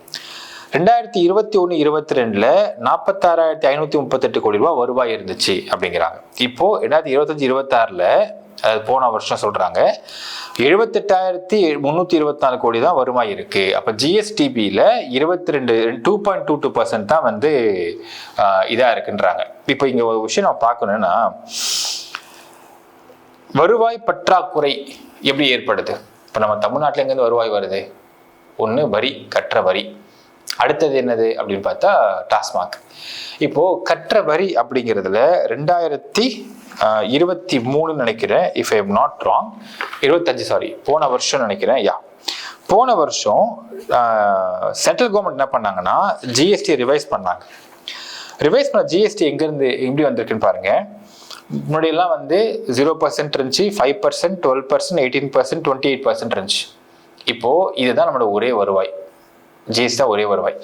2021-22 46,538 கோடி ரூபாய் வருவாய் இருந்துச்சு அப்படிங்கிறாங்க. இப்போ 2025-26 போன வருஷம் சொல்றாங்க 78,324 கோடி தான் வருவாய் இருக்கு. அப்ப ஜிஎஸ்டிபியில 2.22% தான் வந்து இதா இருக்குன்றாங்க. இப்போ இங்க ஒரு விஷயம் நம்ம பார்க்கணும்னா, வருவாய் பற்றாக்குறை எப்படி ஏற்படுது? இப்போ நம்ம தமிழ்நாட்டில் எங்கேருந்து வருவாய் வருது? ஒன்று வரி, கற்ற வரி. அடுத்தது என்னது அப்படின்னு பார்த்தா டாஸ்மாக். இப்போ கற்ற வரி அப்படிங்கிறதுல 2023 நினைக்கிறேன், if I am not wrong, 25 sorry போன வருஷம் நினைக்கிறேன். போன வருஷம் சென்ட்ரல் கவர்மெண்ட் என்ன பண்ணாங்கன்னா ஜிஎஸ்டி ரிவைஸ் பண்ணாங்க. ரிவைஸ் பண்ண ஜிஎஸ்டி எங்கேருந்து எப்படி வந்திருக்குன்னு பாருங்க. முன்னாடியெல்லாம் வந்து 0% இருந்துச்சு, 5%, 12%, 18%, 28% இருந்துச்சு. இப்போ இதுதான் நம்மளோட ஒரே வருவாய், ஜிஎஸ்டி ஒரே வருவாய்.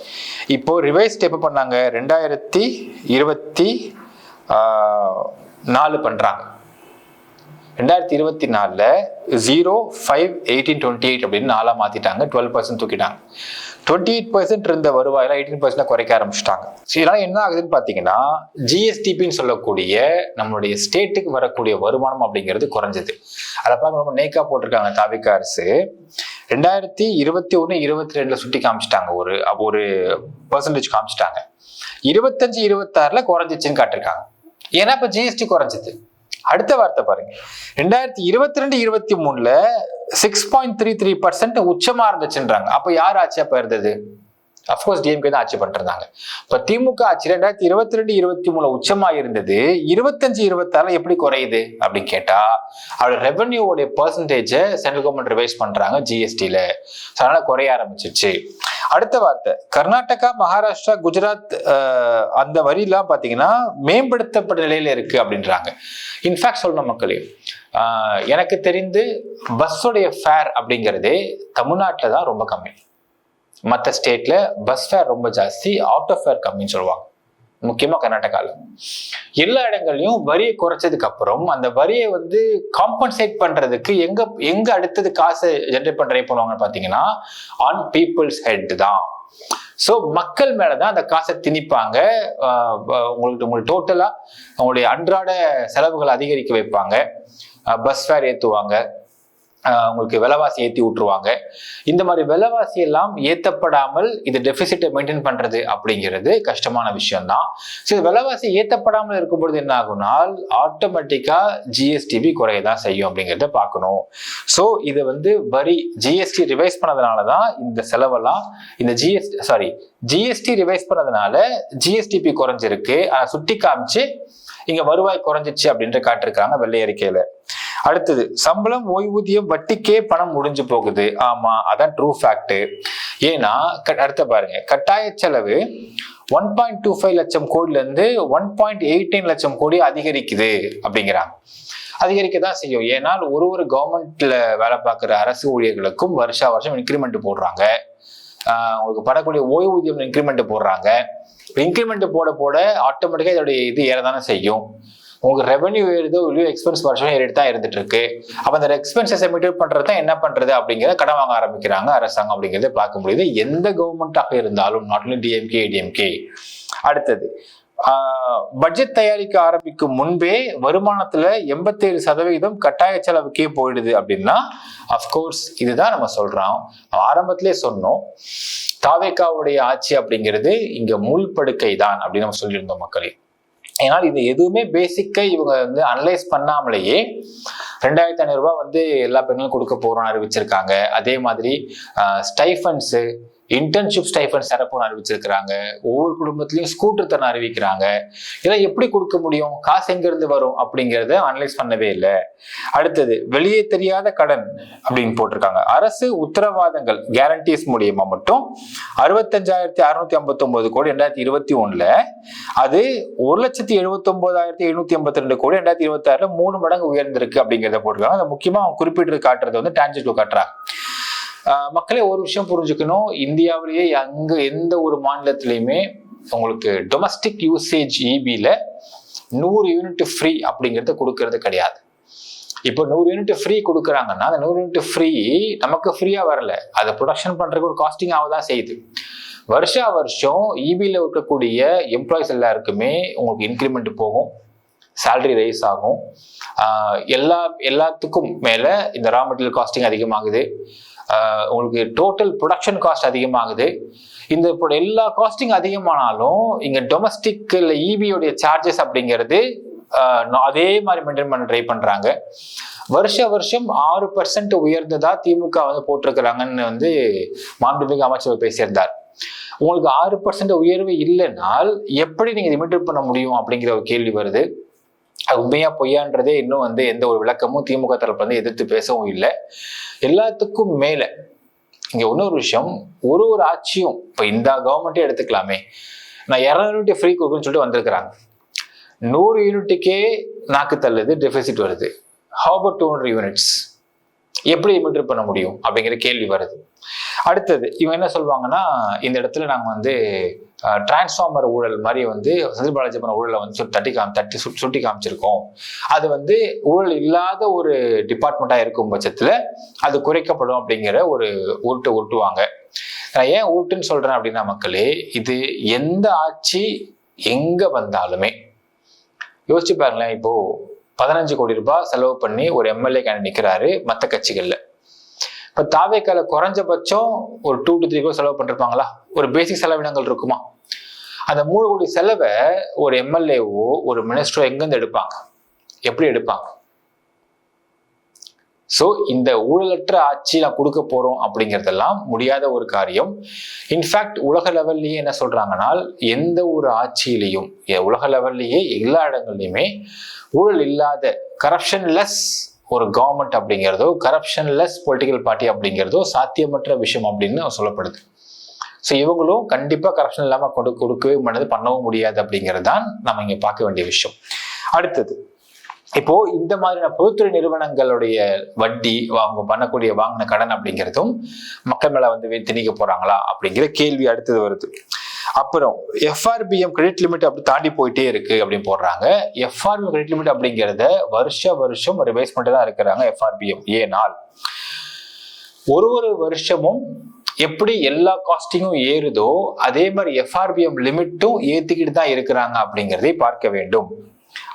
இப்போ ரிவைஸ் எப்போ பண்ணாங்க? 2024 பண்றாங்க. 2024 0, 5, 18, 28 அப்படின்னு 4 மாத்திட்டாங்க. 12% தூக்கிட்டாங்க. 28% இருந்த வருவாயில 18% குறைக்க ஆரம்பிச்சிட்டாங்க. இதனால என்ன ஆகுதுன்னு பாத்தீங்கன்னா, ஜிஎஸ்டிபின்னு சொல்லக்கூடிய நம்மளுடைய ஸ்டேட்டுக்கு வரக்கூடிய வருமானம் அப்படிங்கிறது குறைஞ்சது. அதை பார்க்க ரொம்ப நேக்கா போட்டிருக்காங்க தாவிக அரசு. 2021, 22 சுட்டி காமிச்சிட்டாங்க, ஒரு பெர்சன்டேஜ் காமிச்சிட்டாங்க. 25, 26 குறைஞ்சிச்சுன்னு காட்டிருக்காங்க. ஏன்னா இப்ப ஜிஎஸ்டி குறைஞ்சது. அடுத்த வார்த்தை பாருங்க, 2022, 23 6.33% உச்சமா இருந்துச்சுன்றாங்க. அப்ப யார் ஆட்சியா போயிருந்தது? அப்கோர்ஸ் டிஎம்கே தான் ஆட்சி பண்ணிட்டு இருந்தாங்க. இப்ப திமுக ஆட்சி 2022, 23 உச்சமா இருந்தது. 25, 26 எப்படி குறையுது அப்படின்னு கேட்டா, அவரோட ரெவன்யூவோட பெர்சன்டேஜை சென்ட்ரல் கவர்மெண்ட் ரிவைஸ் பண்றாங்க ஜிஎஸ்டில. அதனால குறைய ஆரம்பிச்சிருச்சு. அடுத்த வார்த்தை, கர்நாடகா, மகாராஷ்டிரா, குஜராத் அந்த வரியெல்லாம் பாத்தீங்கன்னா மேம்படுத்தப்பட்ட நிலையில இருக்கு அப்படின்றாங்க. இன்ஃபேக்ட் சொல்லணும் மக்களே, எனக்கு தெரிந்து பஸ்ஸோடைய ஃபேர் அப்படிங்கிறதே தமிழ்நாட்டில் தான் ரொம்ப கம்மி. மற்ற ஸ்டேட்ல பஸ் ஃபேர் ரொம்ப ஜாஸ்தி, ஆட்டோ ஃபேர் கம்மின்னு சொல்லுவாங்க. முக்கியமா கர்நாடகாவில் எல்லா இடங்கள்லயும் வரியை குறைச்சதுக்கு அப்புறம் அந்த வரியை காம்பன்சேட் பண்றதுக்கு எங்க அடுத்தது காசை ஜென்ரேட் பண்ண ட்ரை பண்ணுவாங்கன்னு பாத்தீங்கன்னா ஆன் பீப்புள்ஸ் ஹெட் தான். ஸோ மக்கள் மேலதான் அந்த காசை திணிப்பாங்க. உங்களுக்கு டோட்டலா உங்களுடைய அன்றாட செலவுகளை அதிகரிக்க வைப்பாங்க. பஸ் ஃபேர் ஏற்றுவாங்க, உங்களுக்கு விலைவாசி ஏற்றி விட்டுருவாங்க. இந்த மாதிரி விலைவாசி எல்லாம் ஏற்றப்படாமல் இது டெபிசிட்டை மெயின்டைன் பண்றது அப்படிங்கிறது கஷ்டமான விஷயம் தான். ஸோ விலைவாசி ஏற்றப்படாமல் இருக்கும்பொழுது என்ன ஆகும்னா ஆட்டோமேட்டிக்கா ஜிஎஸ்டிபி குறையதான் செய்யும் அப்படிங்கிறத பார்க்கணும். ஸோ இது வரி ஜிஎஸ்டி ரிவைஸ் பண்ணதுனாலதான் இந்த செலவெல்லாம் இந்த ஜிஎஸ்டி ரிவைஸ் பண்ணதுனால ஜிஎஸ்டிபி குறைஞ்சிருக்கு. சுட்டி காமிச்சு இங்க வருவாய் குறைஞ்சிச்சு அப்படின்ற காட்டிருக்காங்க வெள்ளை அறிக்கையில. அடுத்தது, சம்பளம், ஓய்வூதியம், வட்டிக்கே பணம் முடிஞ்சு போகுது. ஆமா, அதான் ட்ரூ ஃபேக்ட். ஏன்னா அடுத்த பாருங்க, கட்டாய செலவு 1.25 லட்சம் கோடியில இருந்து 1.89 லட்சம் கோடி அதிகரிக்குது அப்படிங்கிறாங்க. அதிகரிக்கதான் செய்யும். ஏன்னால் ஒரு கவர்மெண்ட்ல வேலை பார்க்குற அரசு ஊழியர்களுக்கும் வருஷம் இன்கிரிமெண்ட் போடுறாங்க. உங்களுக்கு படக்கூடிய ஓய்வூதியம் இன்கிரிமெண்ட் போடுறாங்க. இன்கிரிமெண்ட் போட ஆட்டோமேட்டிக்கா இதோடைய இது ஏறதானே செய்யும். உங்களுக்கு ரெவன்யூ ஏறுதோ இல்லையோ எக்ஸ்பென்ஸ் வருஷம் ஏறிட்டு தான் இருந்துட்டு இருக்கு. அப்ப அந்த எக்ஸ்பென்சஸை மீட்டர் பண்றது தான் என்ன பண்றது அப்படிங்கிறத கடன் வாங்க ஆரம்பிக்கிறாங்க அரசாங்கம் அப்படிங்கிறத பார்க்க முடியுது. எந்த கவர்மெண்டாக இருந்தாலும், நாட் ஒன்லி டிஎம்கே ஏடிஎம்கே. அடுத்தது, பட்ஜெட் தயாரிக்க ஆரம்பிக்கும் முன்பே வருமானத்துல 87% கட்டாய செலவுக்கே போயிடுது அப்படின்னா அப்கோர்ஸ் இதுதான் நம்ம சொல்றோம். ஆரம்பத்திலே சொன்னோம், தாவேகாவுடைய ஆட்சி அப்படிங்கிறது இங்க முள்படுக்கை தான் அப்படின்னு நம்ம சொல்லியிருந்தோம் மக்களே. ஏன்னால் இது எதுவுமே பேசிக்கா இவங்க அனலைஸ் பண்ணாமலேயே 2500 ரூபாய் எல்லா பெண்களும் கொடுக்க போறோம்னு அறிவிச்சிருக்காங்க. அதே மாதிரி ஸ்டைஃபன்ஸ், இன்டர்ன்ஷிப் ஸ்டைஃபன்ஸ் தரப்போன்னு அறிவிச்சிருக்கிறாங்க. ஒவ்வொரு குடும்பத்திலையும் ஸ்கூட்டர் தர அறிவிக்கிறாங்க. இதெல்லாம் எப்படி கொடுக்க முடியும், காசு எங்கிருந்து வரும் அப்படிங்கிறத அனலைஸ் பண்ணவே இல்லை. அடுத்தது, வெளியே தெரியாத கடன் அப்படின்னு போட்டிருக்காங்க. அரசு உத்தரவாதங்கள் கேரண்டிஸ் மூலியமா மட்டும் 65,659 கோடி 2021, அது 1,79,782 கோடி 2026 3 மடங்கு உயர்ந்திருக்கு அப்படிங்கிறத போட்டிருக்காங்க. அதை முக்கியமா அவங்க குறிப்பிட்டு காட்டுறது டான்ஜிபிள் காட்டுறாங்க. மக்களே ஒரு விஷயம் புரிஞ்சுக்கணும், இந்தியாவிலேயே எந்த ஒரு மாநிலத்திலையுமே உங்களுக்கு டொமஸ்டிக் யூசேஜ் இபில 100 யூனிட் ஃப்ரீ அப்படிங்கிறத கொடுக்கறது கிடையாது. இப்போ 100 யூனிட் ஃப்ரீ கொடுக்குறாங்கன்னா அந்த 100 யூனிட் ஃப்ரீ நமக்கு ஃப்ரீயா வரல, அதை ப்ரொடக்ஷன் பண்றதுக்கு ஒரு காஸ்டிங் ஆகதான் செய்யுது. வருஷம் இபில இருக்கக்கூடிய எம்ப்ளாயிஸ் எல்லாருக்குமே உங்களுக்கு இன்க்ரிமெண்ட் போகும், சேலரி ரைஸ் ஆகும். எல்லாத்துக்கும் மேல இந்த ரா மெட்டீரியல் காஸ்டிங் அதிகமாகுது, உங்களுக்கு டோட்டல் ப்ரொடக்ஷன் காஸ்ட் அதிகமாகுது. இந்த எல்லா காஸ்டிங் அதிகமானாலும் இங்க டொமஸ்டிக் இபியோடைய சார்ஜஸ் அப்படிங்கிறது அதே மாதிரி மெயின்டைன் பண்ண ட்ரை பண்றாங்க. வருஷம் 6% உயர்ந்ததா திமுக போட்டிருக்கிறாங்கன்னு மாண்புமிகு அமைச்சர் பேசியிருந்தார். உங்களுக்கு 6% உயர்வு இல்லைனால் எப்படி நீங்க லிமிட் பண்ண முடியும் அப்படிங்கிற ஒரு கேள்வி வருது. உண்மையா பொய்யான்றதே இன்னும் எந்த ஒரு விளக்கமும் திமுக தரப்புல எதிர்த்து பேசவும் இல்லை. எல்லாத்துக்கும் மேல இங்க இன்னொரு விஷயம், ஒரு ஆட்சியும் இப்ப இந்த கவர்மெண்ட்டே எடுத்துக்கலாமே, நான் 200 யூனிட் ஃப்ரீ கொடுக்குன்னு சொல்லிட்டு வந்திருக்கிறாங்க. 100 யூனிட்டுக்கே நாக்கு தள்ளுது, டெபிசிட் வருது. ஹவ் அபவுட் 200 யூனிட்ஸ் எப்படி லிமிட் பண்ண முடியும் அப்படிங்கிற கேள்வி வருது. அடுத்தது இவங்க என்ன சொல்லுவாங்கன்னா, இந்த இடத்துல நாங்க வந்து டிரான்ஸ்ஃபார்மர் ஊழல் மாதிரி வந்து செந்தில் பாலாஜி பண்ண ஊழலை வந்து சுட்டி காமிச்சிருக்கோம். அது வந்து ஊழல் இல்லாத ஒரு டிபார்ட்மெண்டா இருக்கும் பட்சத்துல அது குறைக்கப்படும் அப்படிங்கிற ஒரு உருட்டுவாங்க. நான் ஏன் உருட்டுன்னு சொல்றேன் அப்படின்னா, மக்களே, இது எந்த ஆட்சி எங்க வந்தாலுமே யோசிச்சு பாருங்களேன். இப்போ 15 கோடி ரூபாய் செலவு பண்ணி ஒரு எம்எல்ஏ கேண்டிடேட் நிக்கிறாரு மற்ற கட்சிகள்ல. இப்ப தாவேக்கால குறைஞ்சபட்சம் ஒரு 2 to 3 கோடி செலவு பண்ணிருப்பாங்களா? ஒரு பேசிக் செலவினங்கள் இருக்குமா? அந்த 3 கோடி செலவை ஒரு எம்எல்ஏவோ ஒரு மினிஸ்டரோ எங்கிருந்து எடுப்பாங்க? எப்படி எடுப்பாங்க? சோ இந்த ஊழலற்ற ஆட்சி நான் கொடுக்க போறோம் அப்படிங்கிறதெல்லாம் முடியாத ஒரு காரியம். இன்ஃபேக்ட் உலக லெவல்லயே என்ன சொல்றாங்கன்னா, எந்த ஒரு ஆட்சியிலையும் உலக லெவல்லயே எல்லா இடங்கள்லயுமே ஊழல் இல்லாத கரப்ஷன் லெஸ் ஒரு கவர்மெண்ட் அப்படிங்கிறதோ, கரப்ஷன் லெஸ் பொலிட்டிக்கல் பார்ட்டி அப்படிங்கிறதோ சாத்தியமற்ற விஷயம் அப்படின்னு சொல்லப்படுது. ஸோ இவங்களும் கண்டிப்பா கரப்ஷன் இல்லாம கொடுக்கவே பண்ணவும் முடியாது அப்படிங்கிறது தான் நம்ம இங்க பார்க்க வேண்டிய விஷயம். அடுத்தது, இப்போ இந்த மாதிரியான பொதுத்துறை நிறுவனங்களுடைய வட்டி, அவங்க பண்ணக்கூடிய வாங்கின கடன் அப்படிங்கிறதும் மக்கள் மேல வந்து திணிக்க போறாங்களா அப்படிங்கிற கேள்வி அடுத்தது வருது. அப்புறம் எஃப்ஆர்பிஎம் கிரெடிட் லிமிட் அப்படி தாண்டி போயிட்டே இருக்கு அப்படின்னு போடுறாங்க. எஃப்ஆர்பிஎம் கிரெடிட் லிமிட் அப்படிங்கிறத வருஷம் ரிவைஸ் பண்ணிட்டு தான் இருக்கிறாங்க எஃப்ஆர்பிஎம். ஏனால் ஒரு வருஷமும் எப்படி எல்லா காஸ்டிங்கும் ஏறுதோ அதே மாதிரி எஃப்ஆர்பிஎம் லிமிட்டும் ஏத்திக்கிட்டு தான் இருக்கிறாங்க அப்படிங்கிறதை பார்க்க வேண்டும்.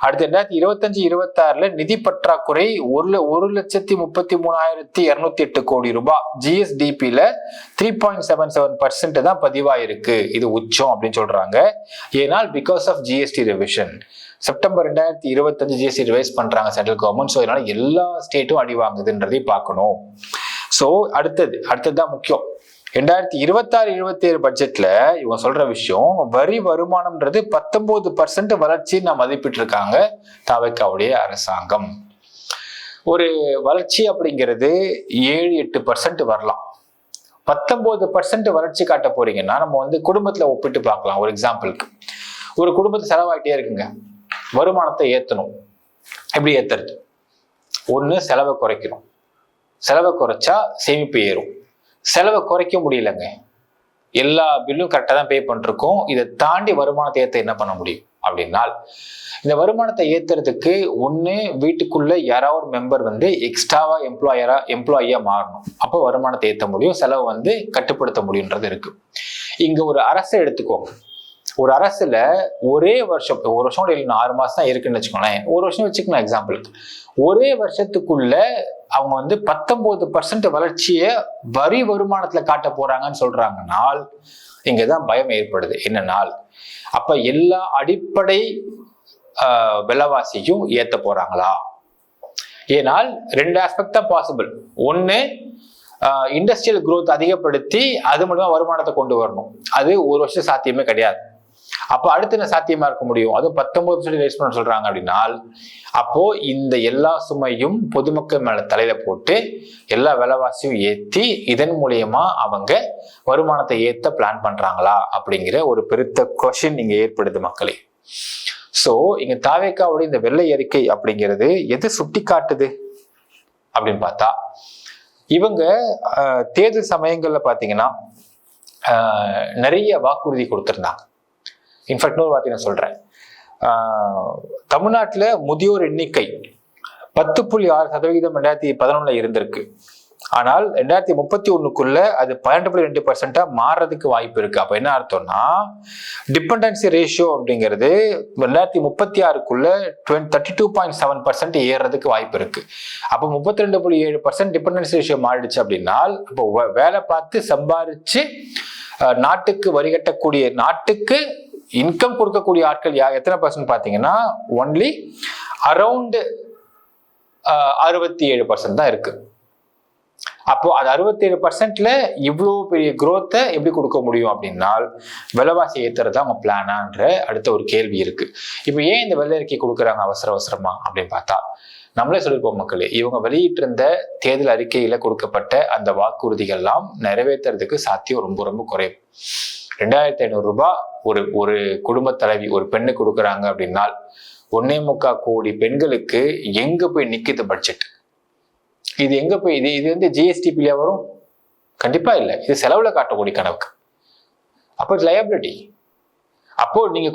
அடுத்து 2025-26 நிதி பற்றாக்குறை 1,33,208 கோடி ரூபாய், ஜிஎஸ்டிபில 3.77% தான் பதிவாயிருக்கு. இது உச்சம் அப்படின்னு சொல்றாங்க. ஏனால் because of GST revision September 2025 GST revise பண்றாங்க சென்ட்ரல் கவர்மெண்ட். ஸோ இதனால எல்லா ஸ்டேட்டும் அடி வாங்குதுன்றதை பார்க்கணும். ஸோ அடுத்ததுதான் முக்கியம். 2026-27 பட்ஜெட்ல இவங்க சொல்ற விஷயம், வரி வருமானம்ன்றது 19% வளர்ச்சி நான் மதிப்பிட்டு இருக்காங்க தாவேக்காவுடைய அரசாங்கம். ஒரு வளர்ச்சி அப்படிங்கிறது 7-8% வரலாம். 19% வளர்ச்சி காட்ட போறீங்கன்னா நம்ம வந்து குடும்பத்துல ஒப்பிட்டு பார்க்கலாம். ஒரு எக்ஸாம்பிளுக்கு, ஒரு குடும்பத்தை செலவாயிட்டே இருக்குங்க, வருமானத்தை ஏத்தணும். எப்படி ஏத்துறது? ஒண்ணு செலவை குறைக்கணும். செலவை குறைச்சா சேமிப்பு ஏறும். செலவை குறைக்க முடியலங்க, எல்லா பில்லும் கரெக்டாக தான் பே பண்ணிருக்கோம், இதை தாண்டி வருமானத்தை ஏற்ற என்ன பண்ண முடியும் அப்படின்னா, இந்த வருமானத்தை ஏத்துறதுக்கு ஒண்ணு வீட்டுக்குள்ள யாராவது ஒரு மெம்பர் வந்து எக்ஸ்ட்ராவா எம்ப்ளாயியா மாறணும். அப்போ வருமானத்தை ஏற்ற முடியும், செலவை வந்து கட்டுப்படுத்த முடியுன்றது இருக்கு. இங்க ஒரு அரசை எடுத்துக்கோங்க. ஒரு அரசுல ஒரே வருஷம், ஒரு வருஷம் இல்லைன்னா 6 மாசம் தான் இருக்குன்னு வச்சுக்கோங்களேன், ஒரு வருஷம் வச்சுக்கணும் எக்ஸாம்பிளுக்கு. ஒரே வருஷத்துக்குள்ள அவங்க வந்து 19% வளர்ச்சியை வரி வருமானத்துல காட்ட போறாங்கன்னு சொல்றாங்கனால் இங்கதான் பயம் ஏற்படுது. என்னன்னால் அப்ப எல்லா அடிப்படை விலைவாசியும் ஏத்த போறாங்களா? ஏனால் 2 ஆஸ்பெக்ட் தான் பாசிபிள். ஒண்ணு, இண்டஸ்ட்ரியல் குரோத் அதிகப்படுத்தி அது மூலமா வருமானத்தை கொண்டு வரணும். அது ஒரு வருஷம் சாத்தியமே கிடையாது. அப்போ அடுத்து என்ன சாத்தியமா இருக்க முடியும்? அது 19% ரைஸ் பண்ண சொல்றாங்க அப்படின்னா, அப்போ இந்த எல்லா சுமையும் பொதுமக்கள் மேல தலையில போட்டு எல்லா விலைவாசியும் ஏத்தி இதன் மூலியமா அவங்க வருமானத்தை ஏத்த பிளான் பண்றாங்களா அப்படிங்கிற ஒரு பெருத்த கொஸ்டின் இங்க ஏற்படுது மக்களே. சோ இங்க தாவேக்காவோட இந்த வெள்ளை அறிக்கை அப்படிங்கிறது எது சுட்டி காட்டுது அப்படின்னு பார்த்தா, இவங்க தேர்தல் சமயங்கள்ல பாத்தீங்கன்னா நிறைய வாக்குறுதி கொடுத்திருந்தாங்க. இன்ஃபேக்ட் இன்னொரு வார்த்தை நான் சொல்றேன், தமிழ்நாட்டில் முதியோர் எண்ணிக்கை 10.6% 2011 இருந்திருக்கு. ஆனால் 2031க்குள்ள அது 12.2% மாறுறதுக்கு வாய்ப்பு இருக்கு. அப்ப என்ன அர்த்தம்னா, டிபெண்டன்சி ரேஷியோ அப்படிங்கிறது 2036க்குள்ள 32.7% ஏறதுக்கு வாய்ப்பு இருக்கு. அப்போ 32.7% டிபெண்டன்சி ரேஷியோ மாறிடுச்சு அப்படின்னா, இப்போ வேலை பார்த்து சம்பாரிச்சு நாட்டுக்கு வரி கட்டக்கூடிய, நாட்டுக்கு இன்கம் கொடுக்கக்கூடிய ஆட்கள் எத்தனை பர்சன்ட் பாத்தீங்கன்னா ஒன்லி அரௌண்ட் 67% தான் இருக்கு. அப்போ அது 67%ல இவ்வளவு பெரிய குரோத்தை எப்படி கொடுக்க முடியும் அப்படின்னா, விலைவாசி ஏத்துறதா அவங்க பிளானான்ற அடுத்த ஒரு கேள்வி இருக்கு. இப்போ ஏன் இந்த வெள்ளை அறிக்கை கொடுக்குறாங்க அவசரமா அப்படின்னு பார்த்தா, நம்மளே சொல்லிருப்போம் மக்களே, இவங்க வெளியிட்டு இருந்த தேர்தல் அறிக்கையில கொடுக்கப்பட்ட அந்த வாக்குறுதிகள்லாம் நிறைவேற்றுறதுக்கு சாத்தியம் ரொம்ப ரொம்ப குறைவு. 2500 ரூபாய் ஒரு குடும்ப தலைவி ஒரு பெண்ணு கொடுக்குறாங்க அப்படின்னா 1.25 கோடி பெண்களுக்கு எங்க போய் நிக்குது பட்ஜெட்? இது எங்க போய் இது வந்து ஜிஎஸ்டிபில வரும், கண்டிப்பா இல்லை. இது செலவுல காட்டக்கூடிய கணக்கு. அப்போ லயபிலிட்டி. அப்போ நீங்க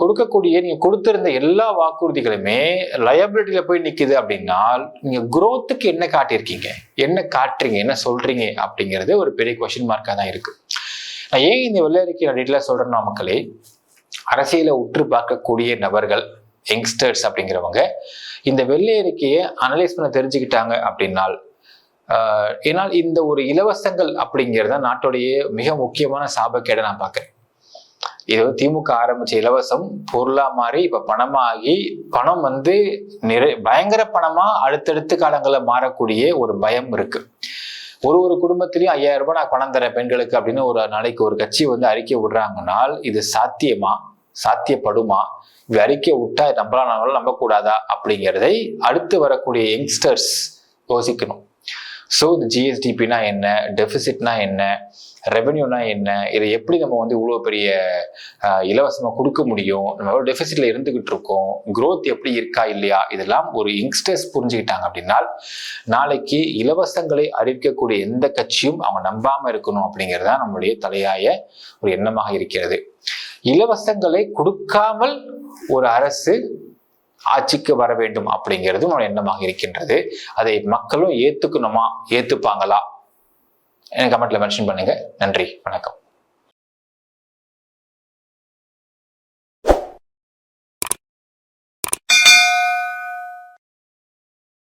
கொடுத்திருந்த எல்லா வாக்குறுதிகளுமே லயபிலிட்டியில போய் நிக்குது அப்படின்னா நீங்க குரோத்துக்கு என்ன காட்டியிருக்கீங்க, என்ன காட்டுறீங்க, என்ன சொல்றீங்க அப்படிங்கிறது ஒரு பெரிய கொஸ்டின் மார்க்கா தான் இருக்கு. நான் ஏன் இந்த வெள்ளை அறிக்கை டீட்டெயிலா சொல்றேன்னா, மக்களே, அரசியலை உற்று பார்க்கக்கூடிய நபர்கள், யங்ஸ்டர்ஸ் அப்படிங்கிறவங்க இந்த வெள்ளை அறிக்கையை அனலைஸ் பண்ண தெரிஞ்சுக்கிட்டாங்க அப்படின்னால், ஏன்னால் இந்த ஒரு இலவசங்கள் அப்படிங்கிறத நாட்டுடைய மிக முக்கியமான சாபக்கேடை நான் பார்க்கிறேன். இது திமுக ஆரம்பிச்ச இலவசம் பொருளா மாறி இப்ப பணமாகி, பணம் பயங்கர பணமா அடுத்தடுத்த காலங்களில் மாறக்கூடிய ஒரு பயம் இருக்கு. ஒரு குடும்பத்திலையும் 5000 ரூபாய் நான் பணம் தரேன் பெண்களுக்கு அப்படின்னு ஒரு நாளைக்கு ஒரு கட்சி அறிக்கை விடுறாங்கன்னால் இது சாத்தியமா, சாத்தியப்படுமா, இது அறிக்கை விட்டா நம்மளால நம்பக்கூடாதா அப்படிங்கிறதை அடுத்து வரக்கூடிய யங்ஸ்டர்ஸ் யோசிக்கணும். ஸோ இந்த ஜிஎஸ்டிபினா என்ன, டெபிசிட்னா என்ன, ரெவென்யூனா என்ன, இதை எப்படி நம்ம இவ்வளோ பெரிய இலவசமாக கொடுக்க முடியும், நம்ம டெபிசிட்ல இருந்துகிட்டு இருக்கோம், குரோத் எப்படி இருக்கா இல்லையா, இதெல்லாம் ஒரு யங்ஸ்டர்ஸ் புரிஞ்சுக்கிட்டாங்க அப்படின்னா நாளைக்கு இலவசங்களை அறிவிக்கக்கூடிய எந்த கட்சியும் அவங்க நம்பாம இருக்கணும் அப்படிங்கிறது தான் நம்மளுடைய தலையாய ஒரு எண்ணமாக இருக்கிறது. இலவசங்களை கொடுக்காமல் ஒரு அரசு ஆட்சிக்கு வர வேண்டும் அப்படிங்கிறது ஒரு எண்ணமாக இருக்கின்றது. அதை மக்களும் ஏத்துக்கணுமா, ஏத்துப்பாங்களா? எனக்கு கமெண்ட்ல மென்ஷன் பண்ணுங்க. நன்றி, வணக்கம்.